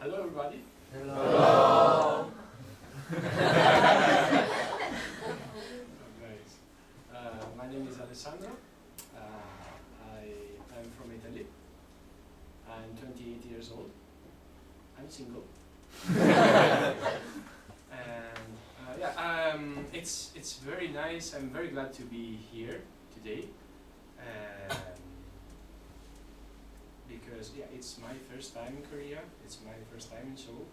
Hello, everybody. Hello. Nice. My name is Alessandro. I'm from Italy. I'm 28 years old. I'm single. And it's very nice. I'm very glad to be here today. Because it's my first time in Korea. It's my first time in Seoul.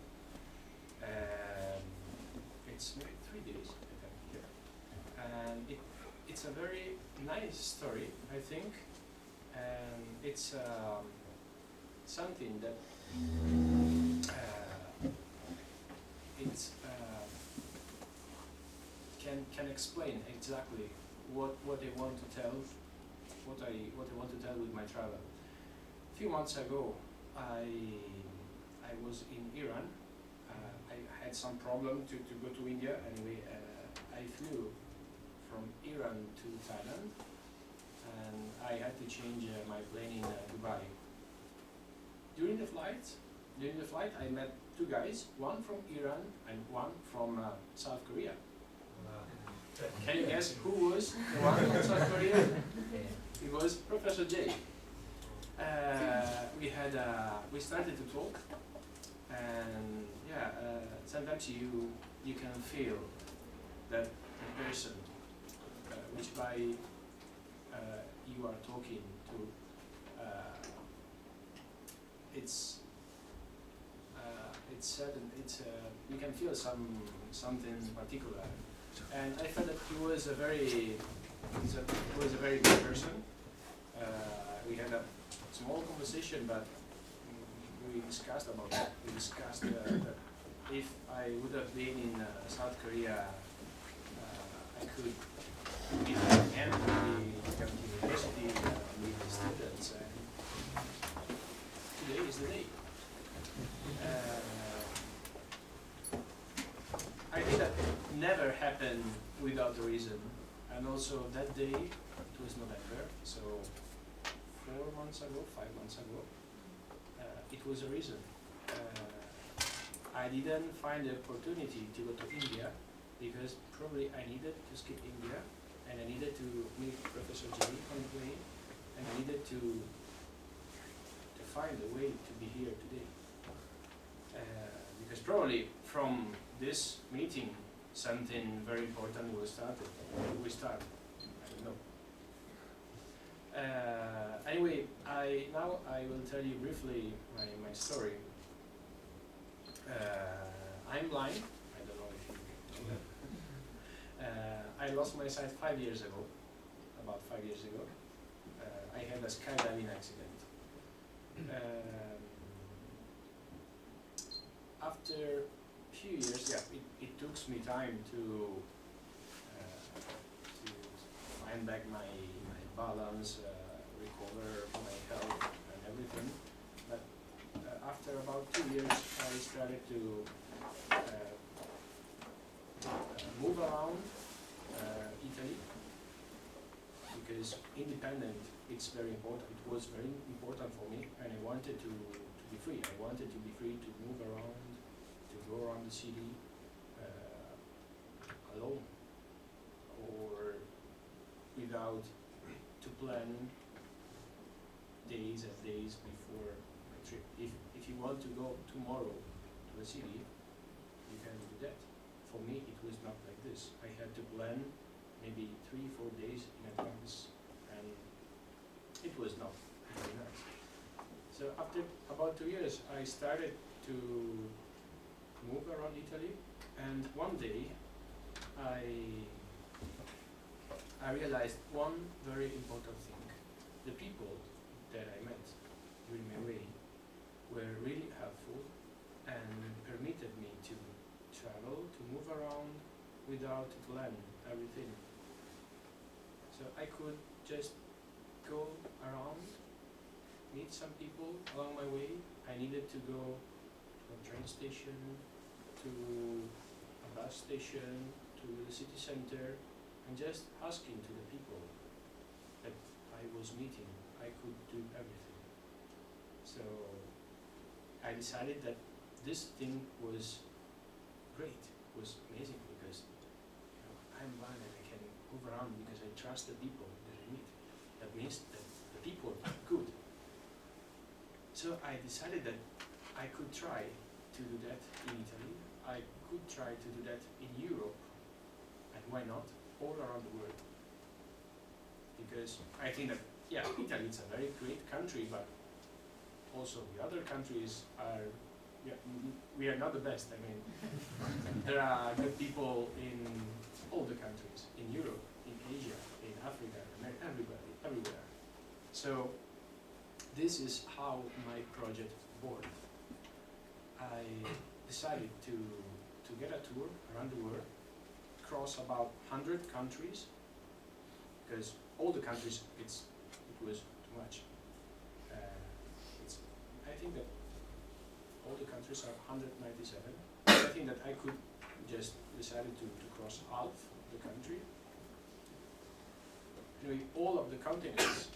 It's maybe 3 days that I'm here, and it's a very nice story, I think, and it's something that it's can explain exactly what I want to tell, what I want to tell with my travel. A few months ago, I was in Iran. I had some problem to go to India. Anyway, I flew from Iran to Thailand, and I had to change my plane in Dubai. During the flight, I met two guys, one from Iran and one from South Korea. Can you guess who was the one from South Korea? It was Professor J. We started to talk, and sometimes you can feel that the person which by you are talking to, it's certain. You can feel something particular, and I felt that he was a very good person. We had a small conversation, but we discussed about that. We discussed that if I would have been in South Korea, I could be there again, come to university, meet the students, and today is the day. I think that never happened without a reason, and also that day, it was November, so 5 months ago, it was a reason. I didn't find the opportunity to go to India because probably I needed to skip India, and I needed to meet Professor J on the way, and I needed to find a way to be here today. Because probably from this meeting something very important will start. I don't know. Anyway, now I will tell you briefly my story. I'm blind. I don't know if you know that. I lost my sight 5 years ago, about 5 years ago. I had a skydiving accident. After a few years, it took me time to find back my balance, recover my health and everything. But after about 2 years, I started to move around Italy, because independent, it's very important. It was very important for me, and I wanted to be free. I wanted to be free to move around, to go around the city alone, or without to plan days and days before my trip. If you want to go tomorrow to a city, you can do that. For me, it was not like this. I had to plan maybe 3-4 days in advance, and it was not very nice. So after about 2 years, I started to move around Italy, and one day I realized one very important thing. The people that I met during my way were really helpful and permitted me to travel, to move around without to plan everything. So I could just go around, meet some people along my way. I needed to go to a train station, to a bus station, to the city center, and just asking to the people that I was meeting, I could do everything. So I decided that this thing was great, was amazing because I'm blind and I can move around because I trust the people that I meet. That means that the people are good. So I decided that I could try to do that in Italy. I could try to do that in Europe, and why not all around the world? Because I think that, yeah, Italy is a very great country, but also the other countries are, yeah, we are not the best. I mean, there are good people in all the countries, in Europe, in Asia, in Africa, everybody, everywhere. So this is how my project born. I decided to get a tour around the world, cross about 100 countries, because all the countries, it was too much. I think that all the countries are 197. I think that I could just decided to cross half the country. Anyway, all of the continents.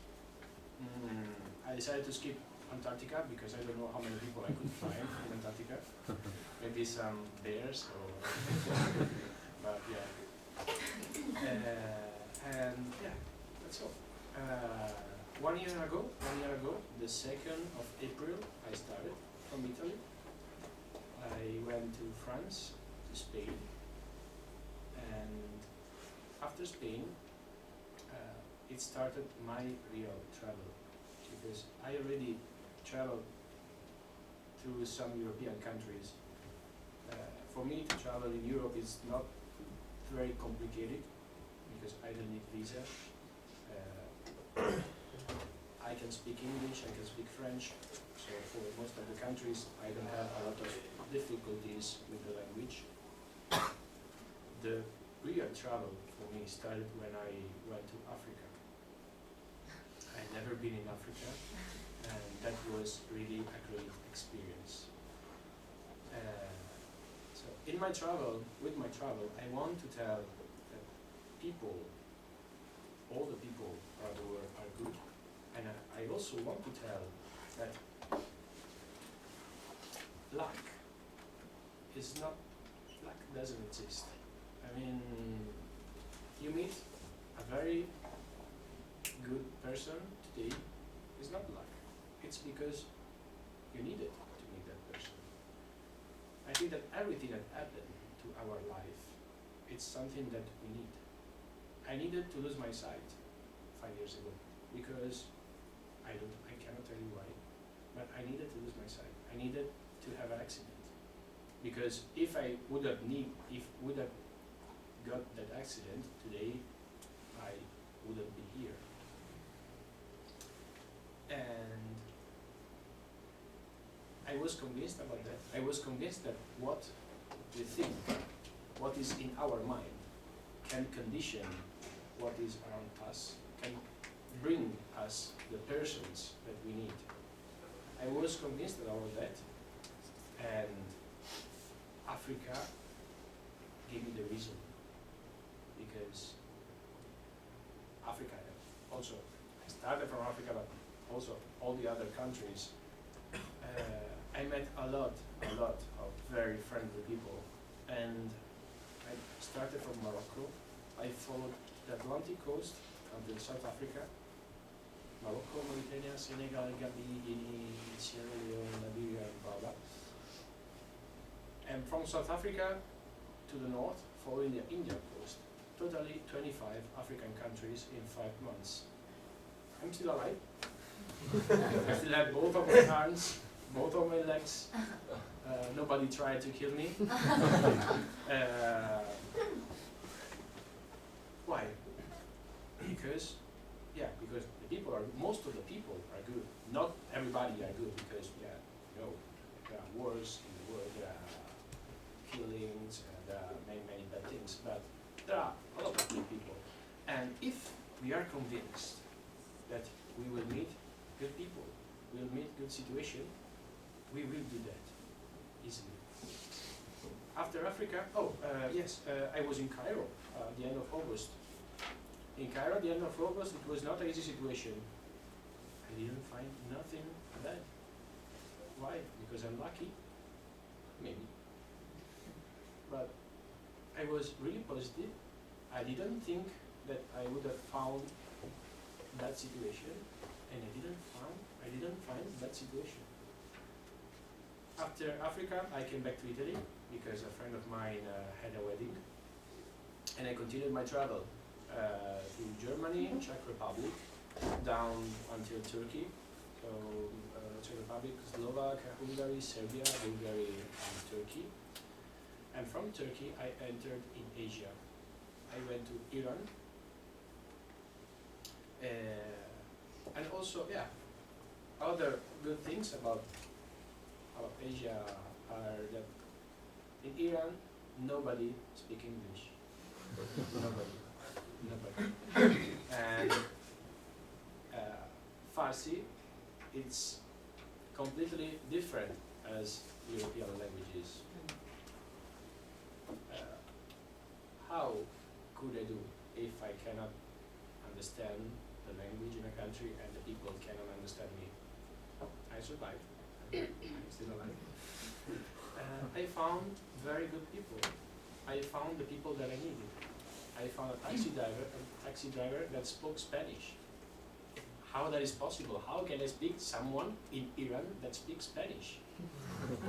I decided to skip Antarctica because I don't know how many people I could find in Antarctica. Maybe some bears or but yeah. And yeah, that's all. 1 year ago, the 2nd of April, I started from Italy. I went to France, to Spain, and after Spain, it started my real travel, because I already traveled through some European countries. For me to travel in Europe is not very complicated, because I don't need visa. I can speak English, I can speak French, so for most of the countries I don't have a lot of difficulties with the language. The real travel for me started when I went to Africa. I'd never been in Africa, and that was really a great experience. So in my travel, with my travel, I want to tell that people, all the people around the world are good. And I also want to tell that luck doesn't exist. I mean, you meet a very good person today, it's not luck. It's because you needed to meet that person. I think that everything that happened to our life, it's something that we need. I needed to lose my sight 5 years ago because I cannot tell you why, but I needed to lose my sight. I needed to have an accident, because if I would have got that accident today, I wouldn't be here. And I was convinced about that. I was convinced that what we think, what is in our mind, can condition what is around us, can bring us the persons that we need. I was convinced about all that, and Africa gave me the reason, because Africa, also, I started from Africa, but also all the other countries, I met a lot of very friendly people, and I started from Morocco. I followed the Atlantic coast until South Africa, Morocco, Mauritania, Senegal, Gambia, Guinea, Sierra Leone, Liberia, and blah blah. And from South Africa to the north, following the Indian coast, totally 25 African countries in 5 months. I'm still alive. I still have both of my arms, both of my legs. Nobody tried to kill me. Why? Because the people are, most of the people are good. Not everybody are good, because there are wars in the world, there are killings, there are many bad things, but there are a lot of good people. And if we are convinced that we will meet good people, we will meet good situation, we will do that easily. After Africa, I was in Cairo at the end of August. In Cairo, at the end of August, it was not an easy situation. I didn't find nothing bad. Why? Because I'm lucky. maybe. But I was really positive. I didn't think that I would have found that situation, and I didn't find that situation. After Africa, I came back to Italy because a friend of mine had a wedding, and I continued my travel through Germany, Czech Republic, down until Turkey. So Czech Republic, Slovakia, Hungary, Serbia, Bulgaria, and Turkey. And from Turkey, I entered in Asia. I went to Iran. And also, yeah, other good things about Asia are that in Iran, nobody speaks English. Nobody. And Farsi, it's completely different as European languages. How could I do if I cannot understand the language in a country and the people cannot understand me? I survived. I'm still alive. I found very good people. I found the people that I needed. I found a taxi driver that spoke Spanish. How that is possible? How can I speak someone in Iran that speaks Spanish?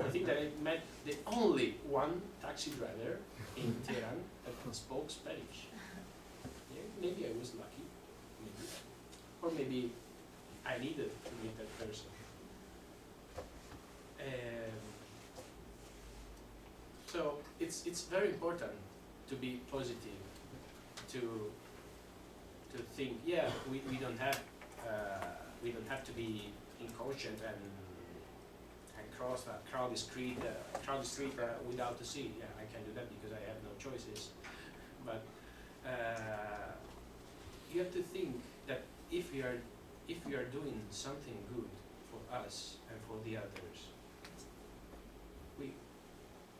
I think that I met the only one taxi driver in Tehran that spoke Spanish. Yeah, maybe I was lucky, maybe. Or maybe I needed to meet that person. So it's very important to be positive, to think, yeah, we don't have to be inconscient and cross a crowded street without to see. Yeah, I can do that because I have no choices. But you have to think that if we are doing something good for us and for the others,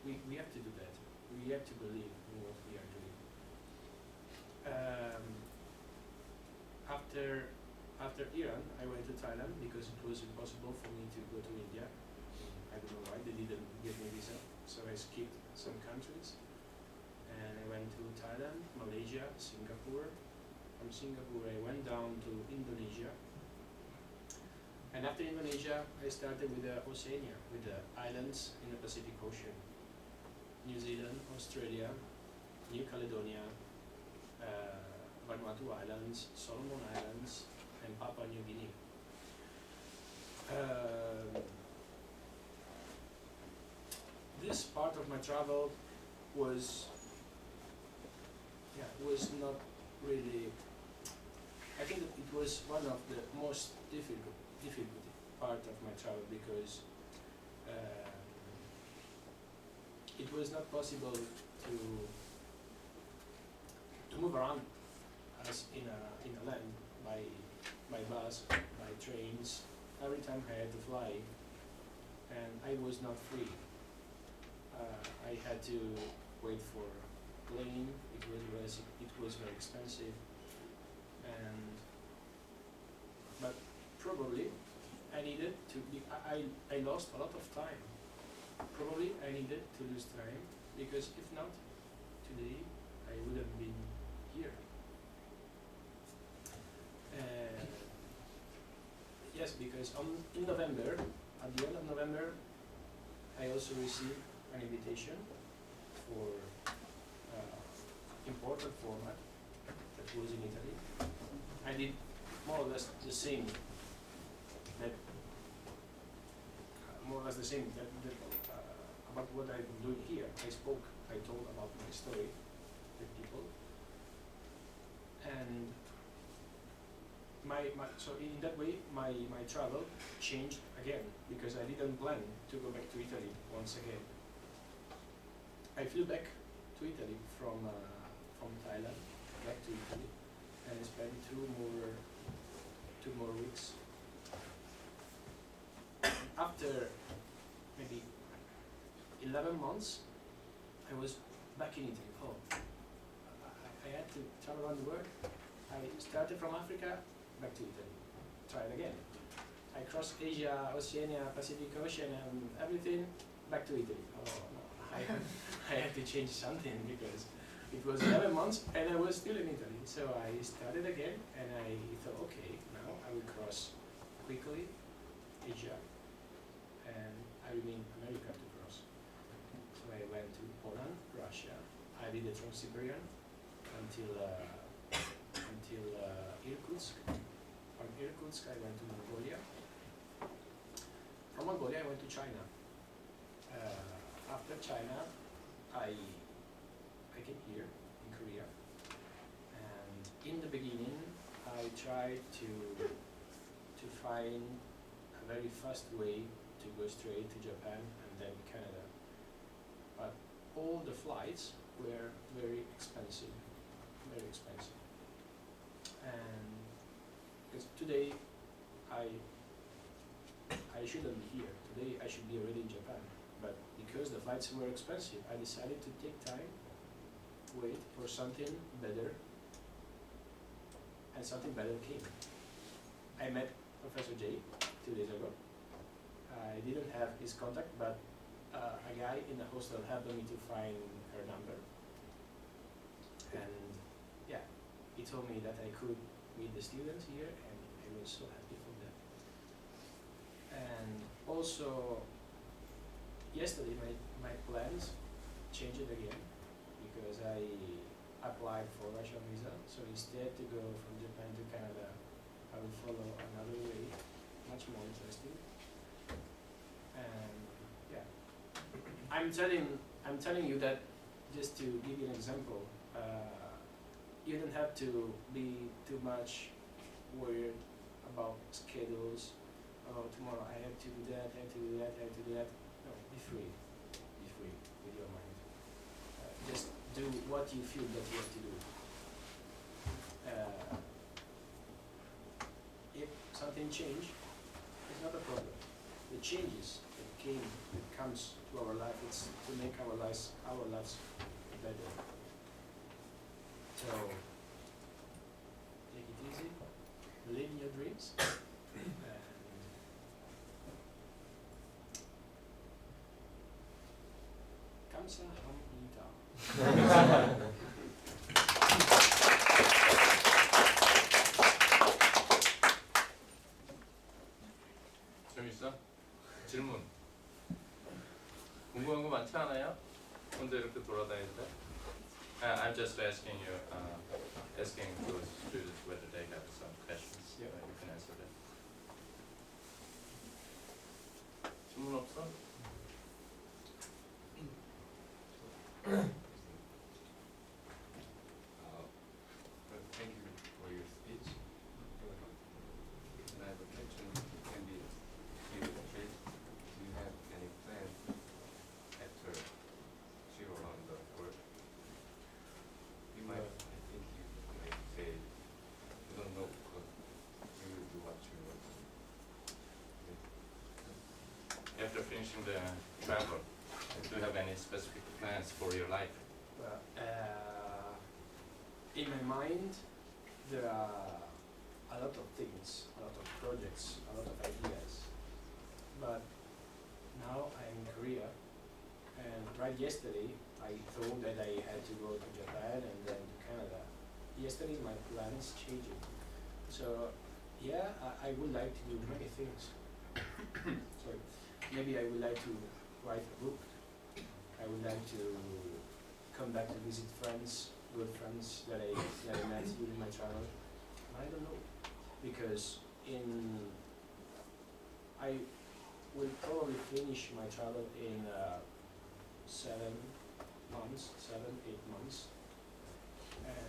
we have to do that. We have to believe in what we are doing. After Iran, I went to Thailand because it was impossible for me to go to India. I don't know why, they didn't give me visa, so I skipped some countries. And I went to Thailand, Malaysia, Singapore. From Singapore I went down to Indonesia. And after Indonesia, I started with Oceania, with the islands in the Pacific Ocean. New Zealand, Australia, New Caledonia, Vanuatu Islands, Solomon Islands, and Papua New Guinea. This part of my travel was not really, I think that it was one of the most difficult part of my travel because it was not possible to move around as in a land by bus, by trains. Every time I had to fly, and I was not free. I had to wait for a plane. It was very expensive, but probably I needed to be. I lost a lot of time. Probably I needed to lose time because if not, today I would have been here. Yes, because in November, at the end of November, I also received an invitation for important format that was in Italy. I did more or less the same. About what I'm doing here. I told about my story with people, and so in that way my travel changed again because I didn't plan to go back to Italy once again. I flew back to Italy from Thailand back to Italy, and I spent two more weeks. After maybe 11 months, I was back in Italy. Oh, I had to travel around the world. I started from Africa, back to Italy. Tried again. I crossed Asia, Oceania, Pacific Ocean, and everything back to Italy. Oh no, I had to change something because it was 11 months and I was still in Italy. So I started again and I thought, okay, now I will cross quickly Asia and I will mean America to cross. So I went to Poland, Russia. I did the Trans-Siberian until Irkutsk. From Irkutsk I went to Mongolia. From Mongolia I went to China. After China I came here in Korea, and in the beginning I tried to find a very fast way to go straight to Japan and then Canada, but all the flights were very expensive, and because today I shouldn't be here. Today I should be already in Japan, but because the flights were expensive, I decided to take time, wait for something better, and something better came. I met Professor J 2 days ago. I didn't have his contact, but a guy in the hostel helped me to find her number. And yeah, he told me that I could meet the students here, and I was so happy for that. And also, yesterday my plans changed again because I applied for Russian visa. So instead to go from Japan to Canada, I will follow another way, much more interesting. And yeah, I'm telling you that just to give you an example. You don't have to be too much worried about schedules. Oh, tomorrow I have to do that, I have to do that, I have to do that. No, be free with your mind. Just do what you feel that you have to do. If something change, it's not a problem. The changes that comes to our life, it's to make our lives better. So take it easy, believe in your dreams, and 감사합니다. 재밌어? 질문. 궁금한 거 많지 않아요? 혼자 이렇게 돌아다니는데? I'm just asking you, asking those students whether they have some questions. Yeah. You can answer that. 질문 없어? Thank you for your speech. And I have a question. Can be trade. Do you have any plan after zero on the work? You might, I think you might say you don't know because you will do what you want. After finishing the travel, do you have any specific plans for your life? Well, in my mind, there are a lot of things, a lot of projects, a lot of ideas. But now I'm in Korea, and right yesterday I thought that I had to go to Japan and then to Canada. Yesterday my plans changed. So yeah, I would like to do many things. Sorry, maybe I would like to write a book. I would like to come back to visit friends, good friends that I met during my travel. I don't know, because I will probably finish my travel in 7, 8 months,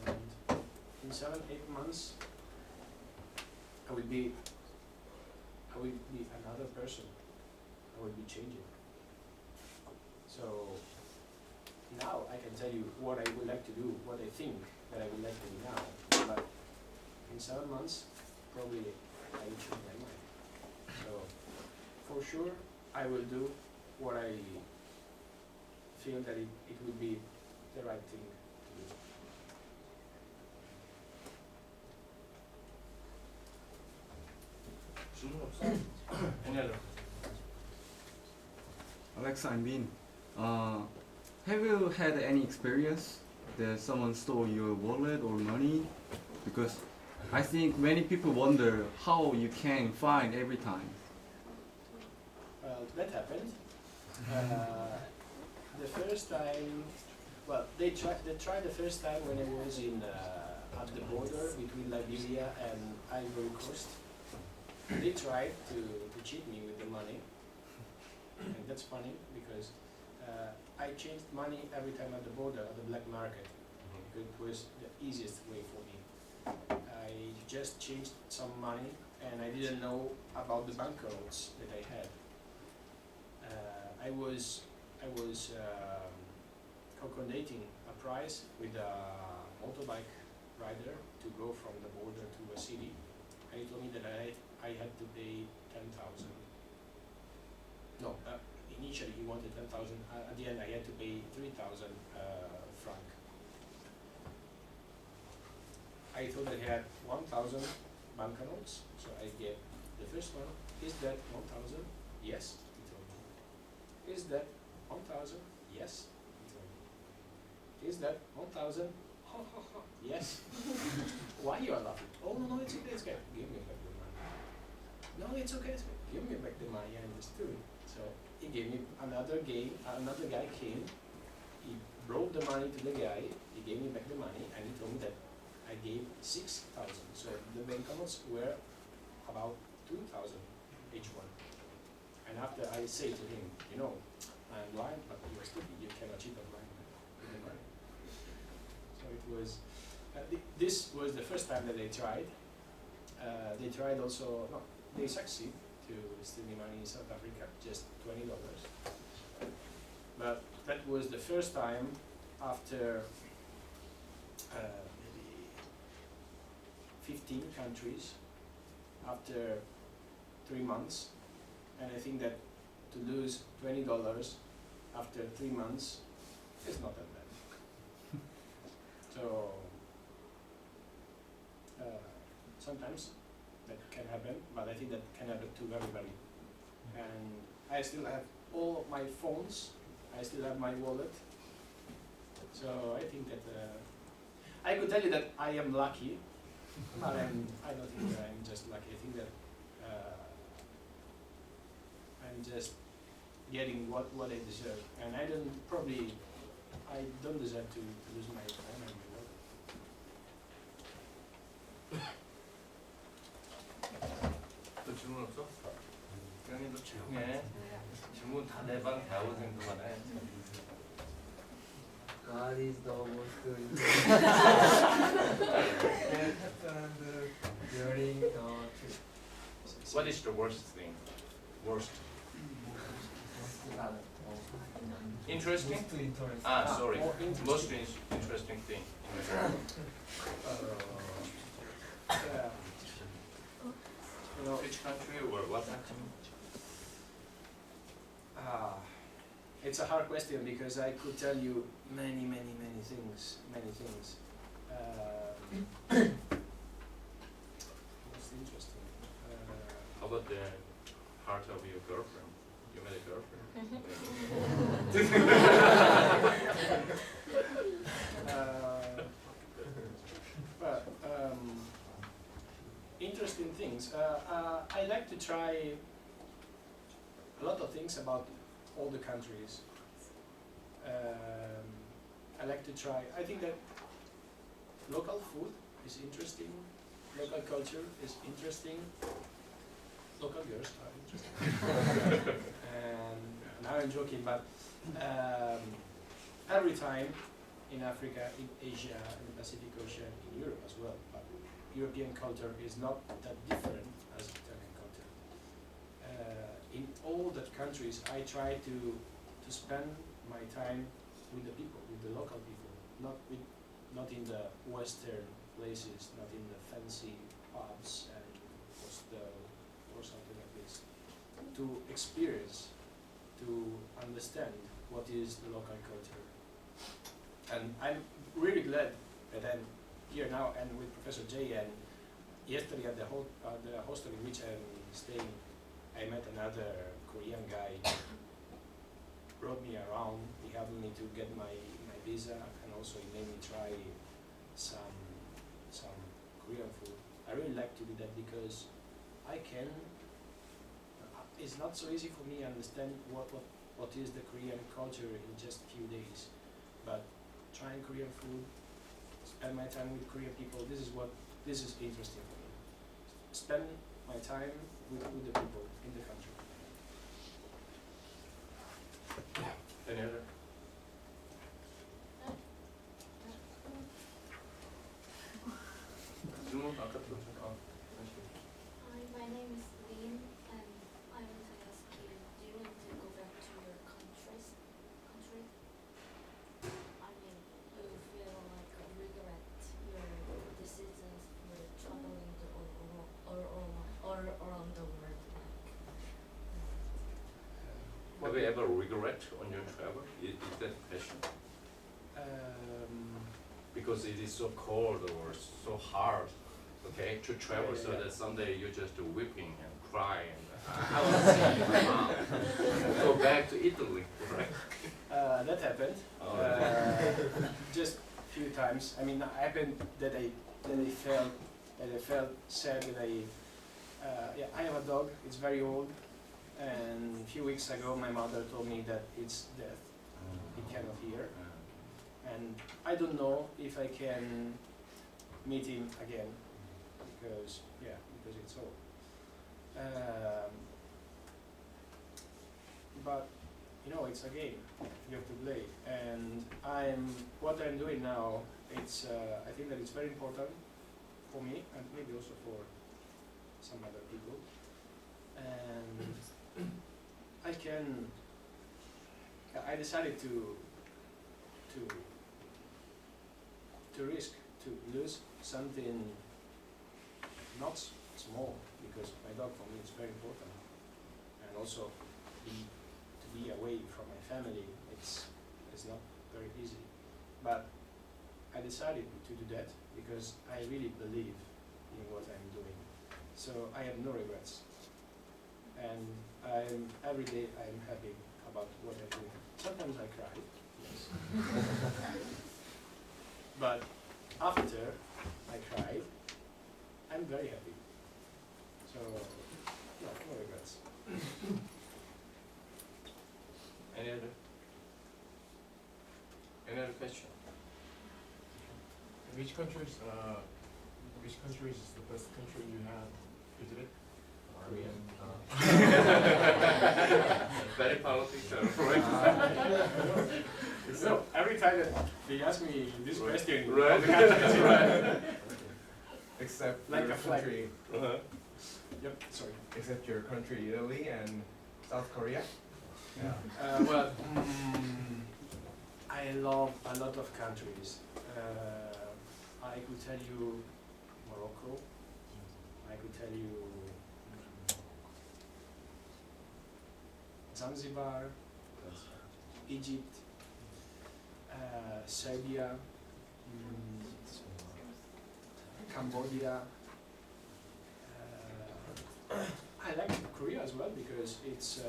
and in 7, 8 months I will be another person. I will be changing. So now I can tell you what I would like to do, what I think that I would like to do now. But in 7 months, probably I will change my mind. So for sure, I will do what I feel that it would be the right thing to do. 질문 없어? any other? Alexa and Bin, have you had any experience that someone stole your wallet or money? Because I think many people wonder how you can find every time. Well, that happened. The first time, well, they tried the first time when I was in at the border between Liberia and Ivory Coast. They tried to cheat me with the money, and that's funny because I changed money every time at the border at the black market. It was the easiest way for me. I just changed some money and I didn't know about the banknotes that I had. I was calculating a price with a motorbike rider to go from the border to a city, and he told me that I had to pay 10,000. No, initially he wanted 10,000. At the end, I had to pay 3,000 franc. I thought I had 1,000 banknotes, so I gave the first one. Is that 1,000? Yes, he told me. Is that 1,000? Yes, he told me. Is that 1,000? Ha ha ha. Yes. Why you are laughing? Oh no, it's okay, it's okay. Give me back the money. No, it's okay, it's okay. Give me back the money. I understood. So he gave me another game. Another guy came. He brought the money to the guy. He gave me back the money, and he told me that I gave 6,000. So the banknotes were about 2,000 each one. And after I say to him, you know, I'm blind, but you're stupid. You cannot cheat a blind man with the money. So it was. This was the first time that they tried. They tried also. No, they succeed to steal me money in South Africa, just $20. But that was the first time after maybe 15 countries, after 3 months, and I think that to lose $20 after 3 months is not that bad. So sometimes that can happen, but I think that can happen to everybody. And I still have all of my phones, I still have my wallet. So I think that I could tell you that I am lucky, but I don't think that I'm just lucky. I think that I'm just getting what I deserve, and I don't deserve to lose my phone and my wallet. 또 질문 없어? 영희 너 조용해. 질문 다 내 방 대학원생들만 해. What is the worst happened during the trip? What is the worst thing? Worst. Interesting? Most interesting. Sorry. More interesting. Most interesting thing in your travel. Yeah. You know, Which country or what country? it's a hard question because I could tell you many things. Most interesting. How about the heart of your girlfriend? You met a girlfriend? But interesting things. I like to try a lot of things about all the countries. I like to try. I think that local food is interesting. Local culture is interesting. Local girls are interesting. And now I'm joking, but every time in Africa, in Asia, in the Pacific Ocean, in Europe as well, but European culture is not that different as Italian culture. In all the countries, I try to spend my time with the people, with the local people, not in the Western places, not in the fancy pubs and hostel or something like this. To experience, to understand what is the local culture. And I'm really glad that I'm here now and with Professor Jay, and yesterday at the hostel in which I'm staying, I met another Korean guy, me to get my visa, and also it made me try some Korean food. I really like to do that because I can. It's not so easy for me to understand what is the Korean culture in just a few days, but trying Korean food, spend my time with Korean people. This is interesting for me. Spend my time with the people in the country. Any other? 질문 아까 들었잖아. Hi, my name is Lin, and I want to ask you, do you want to go back to your country? I mean, do you feel like regret your decisions for traveling all around the world? Have you ever regret on your travel? Is that a question? Because it is so cold or so hard, okay, to travel, so that someday you're just weeping and crying. I want to see my mom. Go back to Italy, right? That happened. Oh. Just a few times. I mean, it happened that I felt sad that I have a dog. It's very old, and a few weeks ago my mother told me that it's dead. It cannot hear, and I don't know if I can meet him again because it's old. But it's a game. You have to play, and what I'm doing now. It's I think that it's very important for me, and maybe also for some other people. And I decided to risk to lose something not small, because my dog for me is very important, and also to be away from my family. It's not very easy, but I decided to do that because I really believe in what I'm doing. So I have no regrets, and every day I'm happy about what I'm doing. Sometimes I cry, yes. But after I cry, I'm very happy. So, no regrets. Any other question? Which countries is the best country you have visited? Korea. Very political, right? So every time that they ask me this Right. question, Right. all the countries, Right. Except Like your a flag. country, Uh-huh. Yep, sorry. except your country, Italy and South Korea. Well, I love a lot of countries. I could tell you Morocco. I could tell you Zanzibar, Egypt, Serbia, Cambodia. I like Korea as well because it's.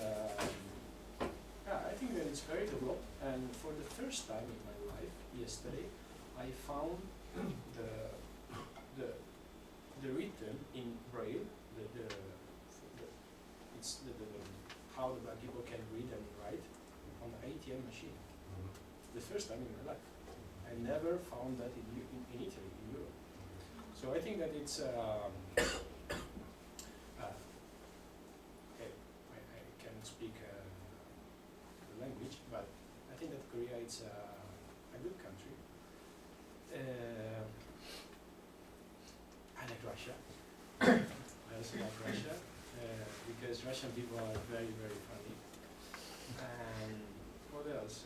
I think that it's very developed, and for the first time in my life, yesterday, I found the written in Braille, it's how the blind people can read and write on the ATM machine. The first time in my life. I never found that in Italy, in Europe. So I think that it's I can speak the language, but I think that Korea is a good country. I like Russia. I also like Russia because Russian people are very, very funny. And what else?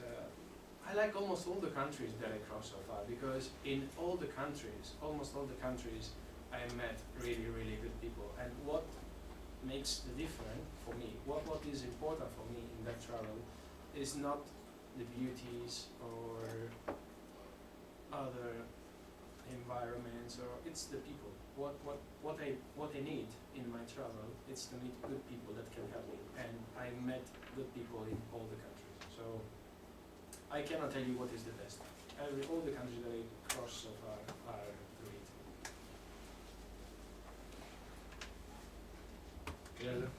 I like almost all the countries that I crossed so far because in all the countries, almost all the countries, I met really, really good people. And what makes the difference for me, what is important for me in that travel is not the beauties or other environments, or it's the people. What I need in my travel is to meet good people that can help me, and I met good people in all the countries. So I cannot tell you what is the best. All the countries that I crossed so far are great. Yeah.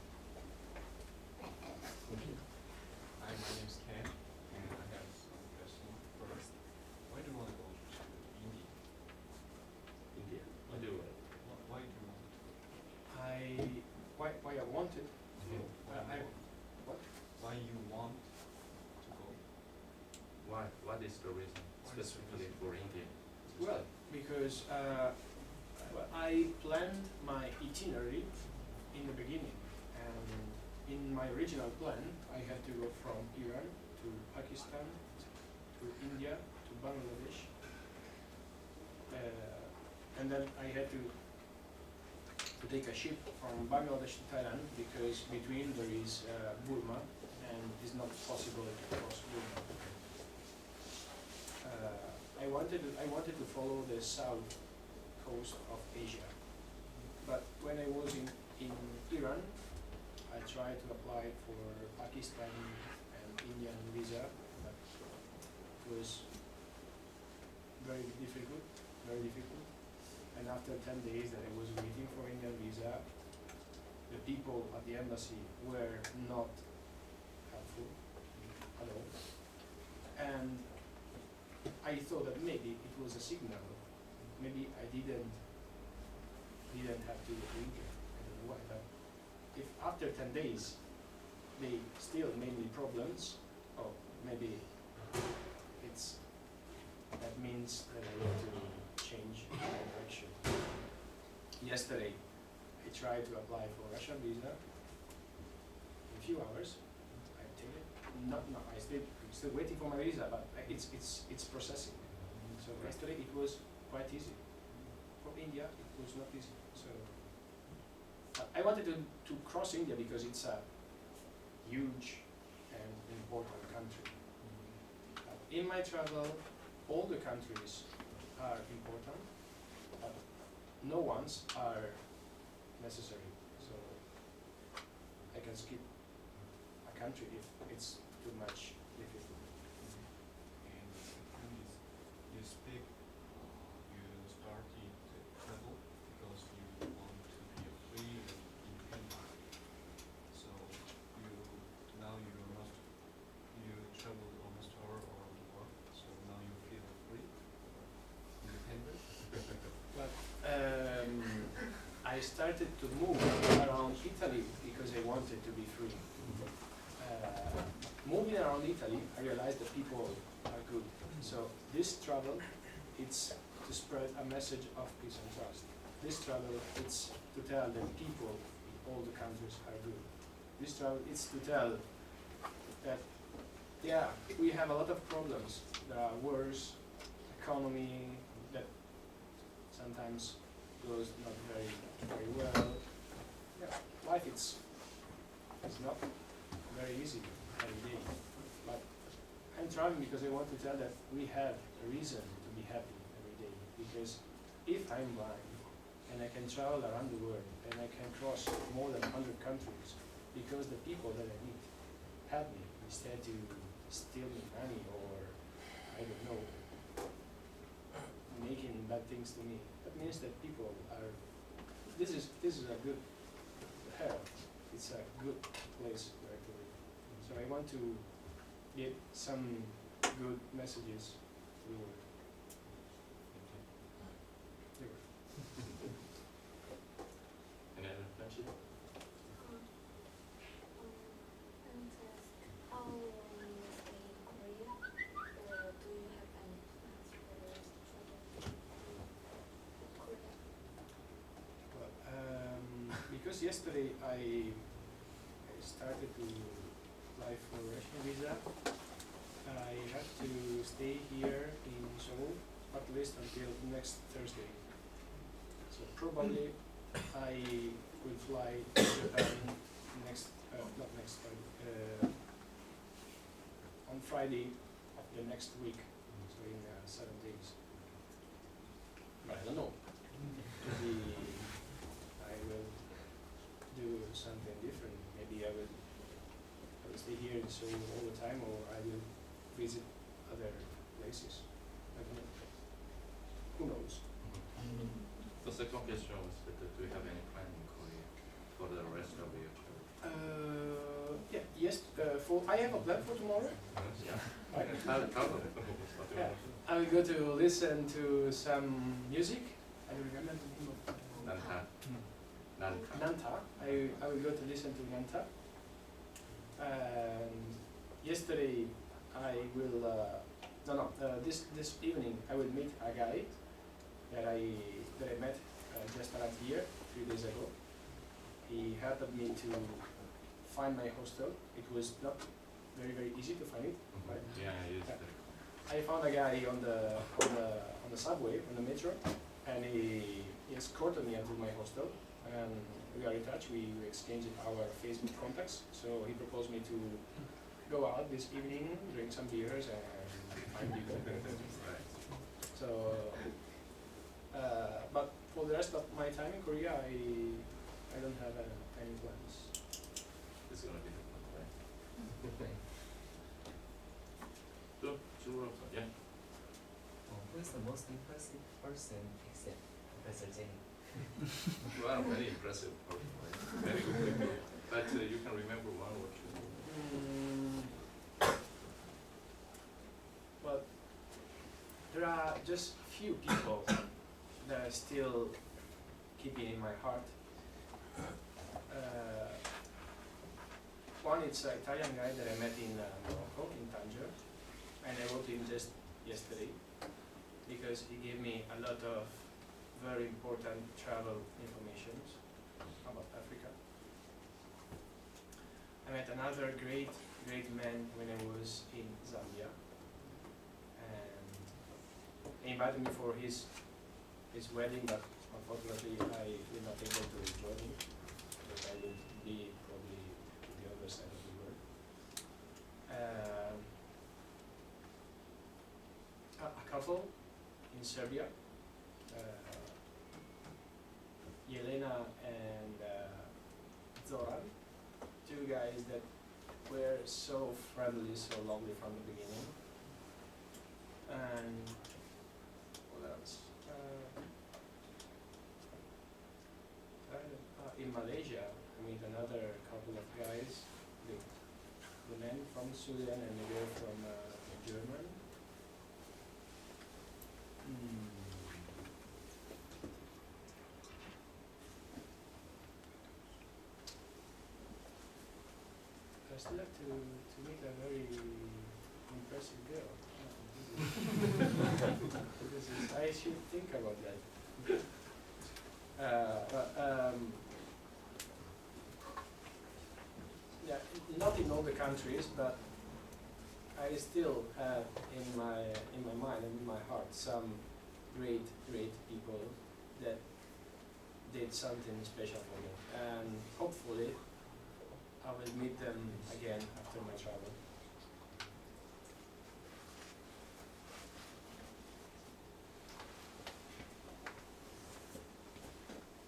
Hi, my name is Ken, and I have some questions. First, why do you want to go to India? India. What do you want? Why do you want to go? Why I wanted. No, What? why you want to go? Why? What is the reason What is the specifically reason? for India? Well, because I planned my itinerary in the beginning, and in my original plan, I had to go from Iran to Pakistan to India to Bangladesh, and then I had to take a ship from Bangladesh to Thailand because between there is Burma, and it's not possible to cross Burma. I wanted to follow the south coast of Asia, but when I was in Iran, I tried to apply for Pakistan and Indian visa, but it was very difficult. And after 10 days that I was waiting for Indian visa, the people at the embassy were not helpful at all. And I thought that maybe it was a signal. Maybe I didn't have to drink it. I don't know why, but if after 10 days they still made me problems, oh, maybe that means that I need to change my direction. Yesterday, I tried to apply for Russian visa. In a few hours, I obtained it. I'm still waiting for my visa, but it's processing. So yesterday it was quite easy. For India, it was not easy. So I wanted to cross India because it's a huge and important country. In my travel, all the countries are important, but no ones are necessary. So I can skip a country if it's too much difficult. And the second is, you speak, you started to travel because you want to be free and independent. So you traveled almost all around the world, so now you feel free or independent? But I started to move around Italy because I wanted to be free. Moving around Italy, I realized that people are good. So this travel, it's to spread a message of peace and trust. This travel, it's to tell that people in all the countries are good. This travel, it's to tell that, yeah, we have a lot of problems. There are wars, economy that sometimes goes not very well. Yeah, life it's not very easy every day. But I'm traveling because I want to tell that we have a reason to be happy every day. Because if I'm blind and I can travel around the world and I can cross more than 100 countries because the people that I meet help me instead to steal me money or I don't know, making bad things to me. That means that people are. This is a good health. It's a good place where to live. So I want to get some good messages to the world. Any other question? And how long you stay in Korea? Or do you have any plans for travel to Korea? Well, because yesterday I started to apply for Russian visa, I have to stay here in Seoul at least until next Thursday. So probably I will fly to Japan not next Friday, on Friday of the next week, so in 7 days. But I don't know. Maybe I will do something different. Maybe I will stay here in Seoul all the time, or I will visit other places. I don't know. Who knows? The second question was that do you have any plan in Korea for the rest of your trip? Yeah, yes. I have a plan for tomorrow. Yeah. Right. Tell them what you Yeah. want to do. I will go to listen to some music. I don't remember the name of Nanta. Nanta. Nanta. I will go to listen to Nanta. And yesterday I will this evening I will meet a guy that I met just around here 3 days ago. He helped me to find my hostel. It was not very easy to find it. Right? Yeah, it's Yeah. I found a guy on the subway, on the metro, and he escorted me until my hostel, and we are in touch. We exchanged our Facebook contacts. So he proposed me to go out this evening, drink some beers, and find people. right. So, but for the rest of my time in Korea, I don't have any plans. It's gonna be the fun, right? So, yeah. Who is the most impressive person except Professor Jenny? Well, very impressive person, right? Very good people. But you can remember one or two. But there are just few people that are still keeping in my heart. One is an Italian guy that I met in Morocco, in Tangier, and I wrote him just yesterday because he gave me a lot of very important travel information about Africa. I met another great man when I was in Zambia, and he invited me for his wedding, but unfortunately I will not able to join him, because I will be probably to the other side of the world. A couple in Serbia, Jelena and Zoran, two guys that were so friendly, so lovely from the beginning. And what else? In Malaysia, I met another couple of guys, the man from Sudan and the girl from Germany. I still have to meet a very impressive girl. I should think about that. Yeah, not in all the countries, but I still have in my mind and in my heart some great people that did something special for me, and hopefully I will meet them again after my travel.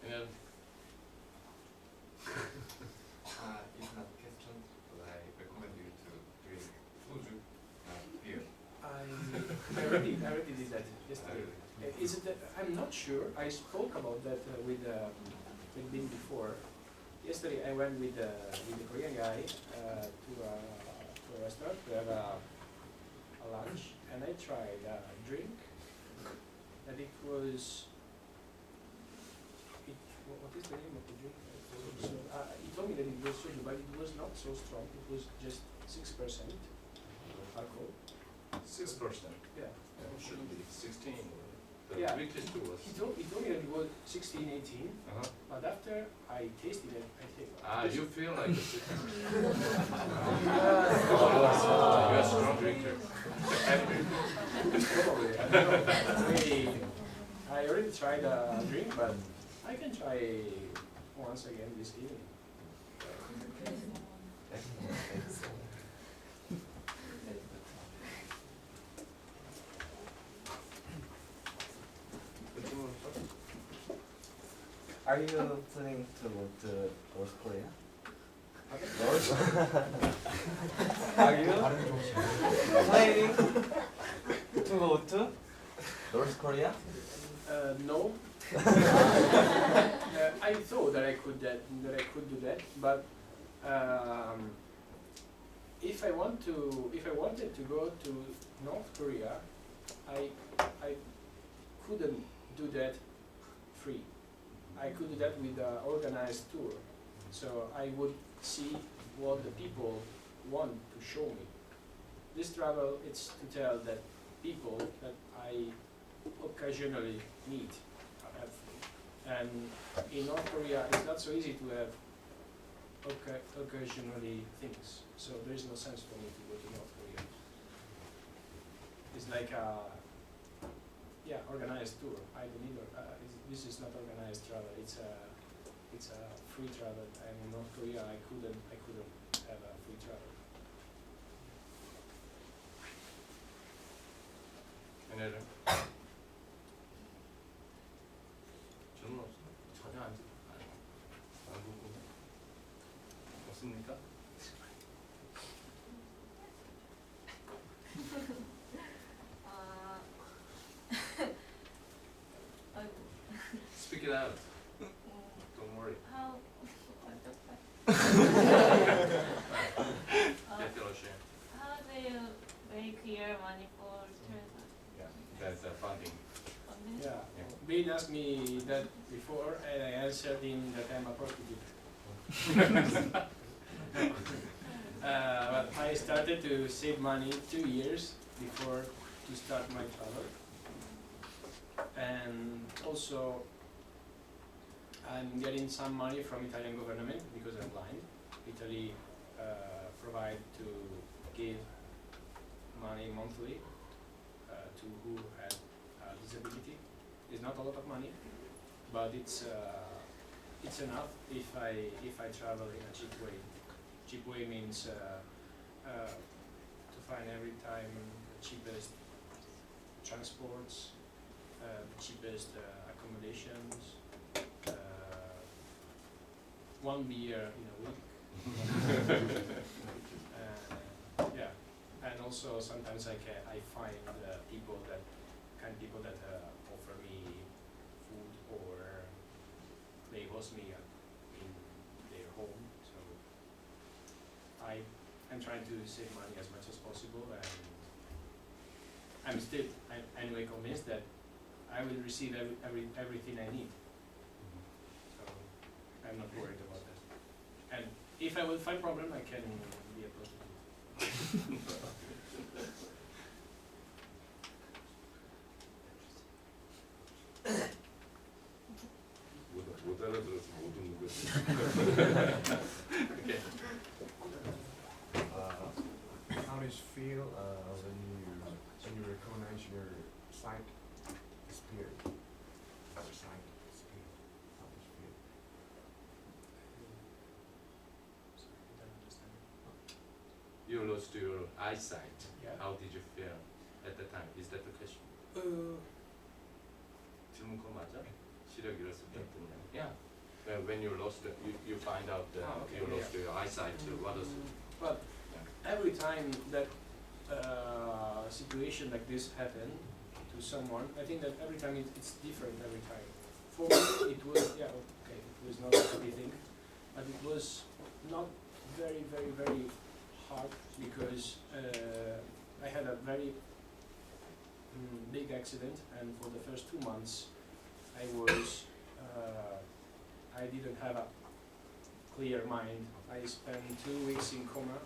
And It's not a question, but I recommend you to drink soju, beer. I already did that yesterday. Is it that I'm not sure. I spoke about that with Bin before. Yesterday I went with the Korean guy to a restaurant to have a lunch, and I tried a drink that it was. What is the name of the drink? So, he told me that it was soju, but it was not so strong. It was just 6% alcohol. 6%. Yeah. It should be 16. The Yeah. weakest was. He told me that it was 16, 18, Uh-huh. but after I tasted it, I think. You feel like a 16. Ah. You're a strong drinker. Probably. I don't know. I already tried a drink, but I can try once again this evening. Are you planning to go to North Korea? Are you planning to go to North Korea? No. I thought that I could do that, but if I wanted to go to North Korea, I couldn't do that free. I could do that with an organized tour. So I would see what the people want to show me. This travel, it's to tell that people that I occasionally meet. And in North Korea, it's not so easy to have occasionally things. So there is no sense for me to go to North Korea. It's like a organized tour. I don't need this is not organized travel. It's a free travel. And in North Korea, I couldn't have a free travel. Any other? 질문 없어요? 전혀 안 궁금해. 없습니까? Speak it out. Don't worry. How Get your share. how do you make your money for tourism? That's funding. Yeah. Bean asked me that before, and I answered him that I'm a prostitute. But I started to save money 2 years before to start my travel, and also I'm getting some money from Italian government because I'm blind. Italy provide to give money monthly to who had disability. It's not a lot of money, but it's enough if I travel in a cheap way. Cheap way means to find every time the cheapest transports, the cheapest accommodations, 1 beer in a week. Yeah, and also sometimes I find people that offer me food or they host me in their home. So I'm trying to save money as much as possible, and I'm still anyway convinced that I will receive everything I need. So I'm not worried about that. And if I will find problem, I can be a prostitute. 못 알아들어서 못 웃는 거지. Okay. How does it feel when you recognize your sight disappeared? Your sight disappeared. How does it feel? Sorry, I don't understand. You lost your eyesight. Yeah. How did you feel at the time? Is that the question? 질문 그거 맞아? 시력 잃었을 때 어떠냐? Yeah. When you lost, you find out that okay, you lost your eyesight. What is it? But every time that situation like this happen to someone, I think that every time it's different every time. For me, it was it was not a happy thing, but it was not very hard because I had a very big accident, and for the first 2 months, I didn't have a clear mind. I spent 2 weeks in coma,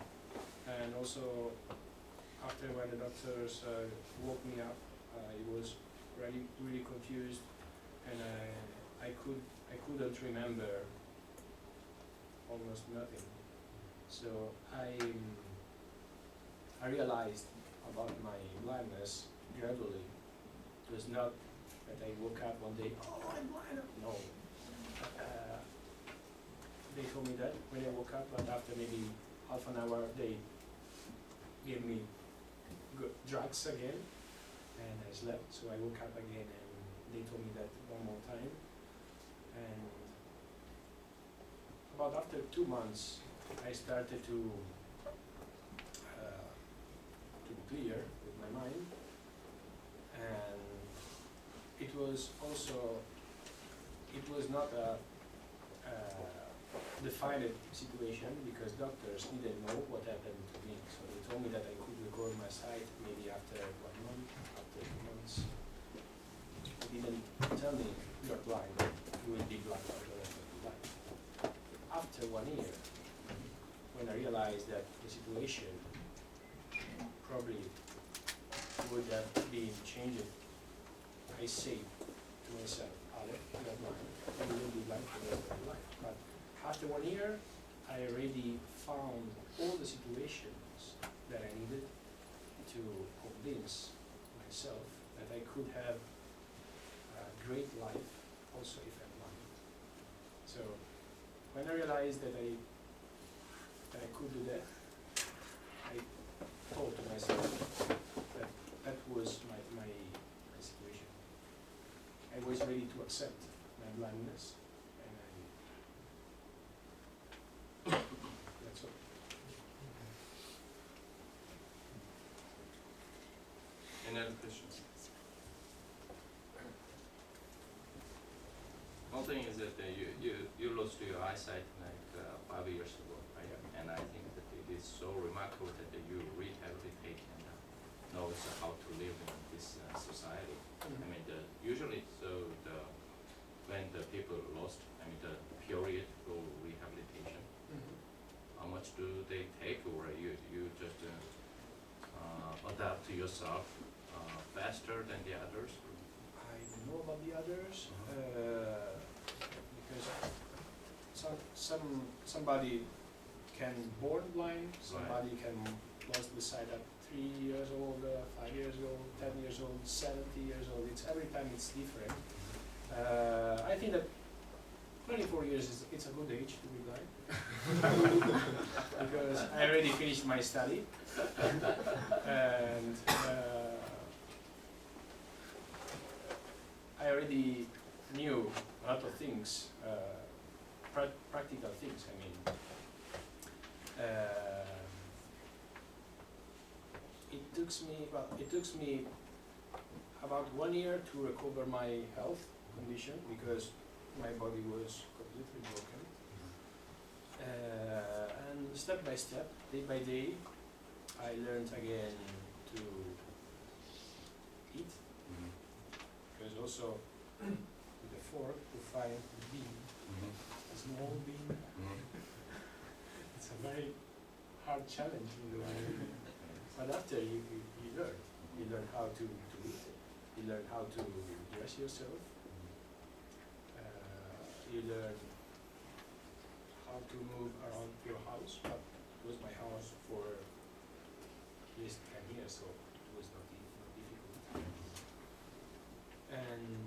and also after when the doctors woke me up, I was really confused, and I couldn't remember almost nothing. So I realized about my blindness gradually. It was not that I woke up one day, oh, I'm blind. No. They told me that when I woke up, but after maybe half an hour, they gave me drugs again, and I slept. So I woke up again, and they told me that one more time. And about after 2 months, I started to clear with my mind, and it was also, it was not a defined situation because doctors didn't know what happened to me. So they told me that I could recover my sight maybe after 1 month, after 2 months. They didn't tell me you're blind, you will be blind for the rest of your life. After 1 year, when I realized that the situation probably would have been changed, I say to myself, Alec, you are blind, and you will be blind for the rest of your life. But after 1 year, I already found all the situations that I needed to convince myself that I could have a great life also if I'm blind. So when I realized that I could do that, I told to myself that that was my situation. I was ready to accept my blindness, and that's all. Any other questions? One thing is that you lost your eyesight like 5 years ago, right? And I think that it is so remarkable that you rehabilitate and knows how to live in this society. I mean, usually, when the people lost, I mean, the period for rehabilitation, how much do they take, or you just adapt to yourself faster than the others? I don't know about the others, because somebody can born blind, somebody can lost the sight at 3 years old, 5 years old, 10 years old, 70 years old. It's every time it's different. I think that 24 years it's a good age to be blind because I already finished my study and I already knew a lot of things, practical things. I mean, it took me about 1 year to recover my health condition because my body was completely broken. And step by step, day by day, I learned again to eat. Because also with a fork to find the bean, a small bean, it's a very hard challenge in the way. But after you learn how to eat, you learn how to dress yourself, you learn how to move around your house. But it was my house for at least 10 years, so it was not difficult. And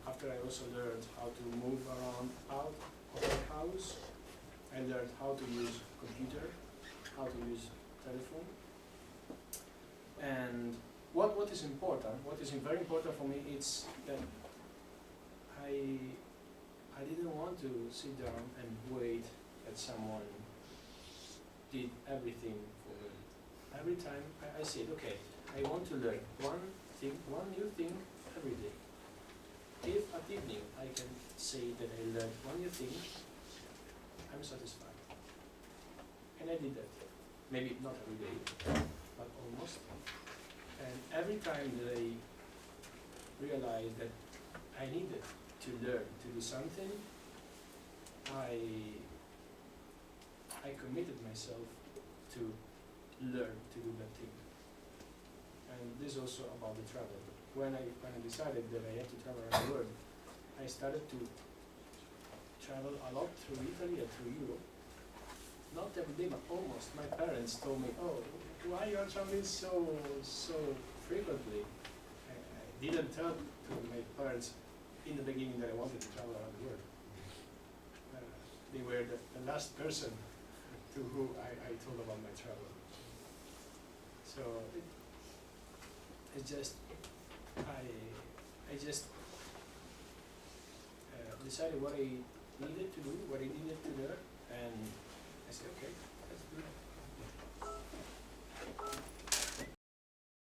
after I also learned how to move around out of my house, I learned how to use computer, how to use telephone. And what is important, what is very important for me, is that I didn't want to sit down and wait that someone did everything for me. Every time I said, okay, I want to learn one new thing every day. If at evening I can say that I learned one new thing, I'm satisfied. And I did that. Maybe not every day, but almost. And every time that I realized that I needed to learn to do something, I committed myself to learn to do that thing. And this is also about the travel. When I decided that I had to travel around the world, I started to travel a lot through Italy and through Europe. Not every day, but almost. My parents told me, "Oh, why you are traveling so frequently?" I didn't tell to my parents in the beginning that I wanted to travel around the world. They were the last person to who I told about my travel. So I just decided what I needed to do, what I needed to learn, and say, okay,